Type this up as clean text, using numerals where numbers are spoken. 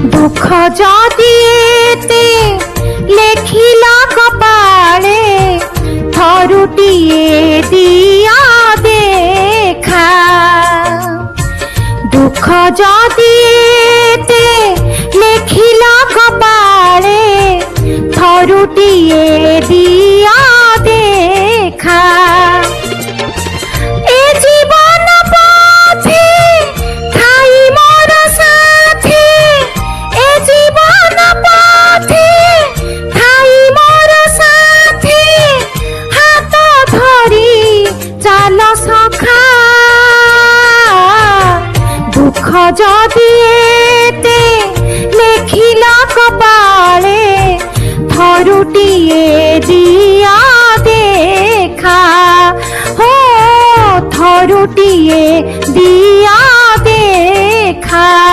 দুঃখ যদি এতে লেখিলা কপালে থরুটিয়ে দিয়া দেখা। দুঃখ যদি এতে লেখিলা কপালে থরুটিয়ে দিয়া দেখা। এ জীবন পথে ঠাই মোর সাথে, এ জীবন পথে ঠাই মোর সাথে, হাত ধরি চাল সখা। দুঃখ যদি এতে লেখিলা কপালে থরুটিয়ে দিয়া দেখা। হো থরুটিয়ে দিয়া দেখা।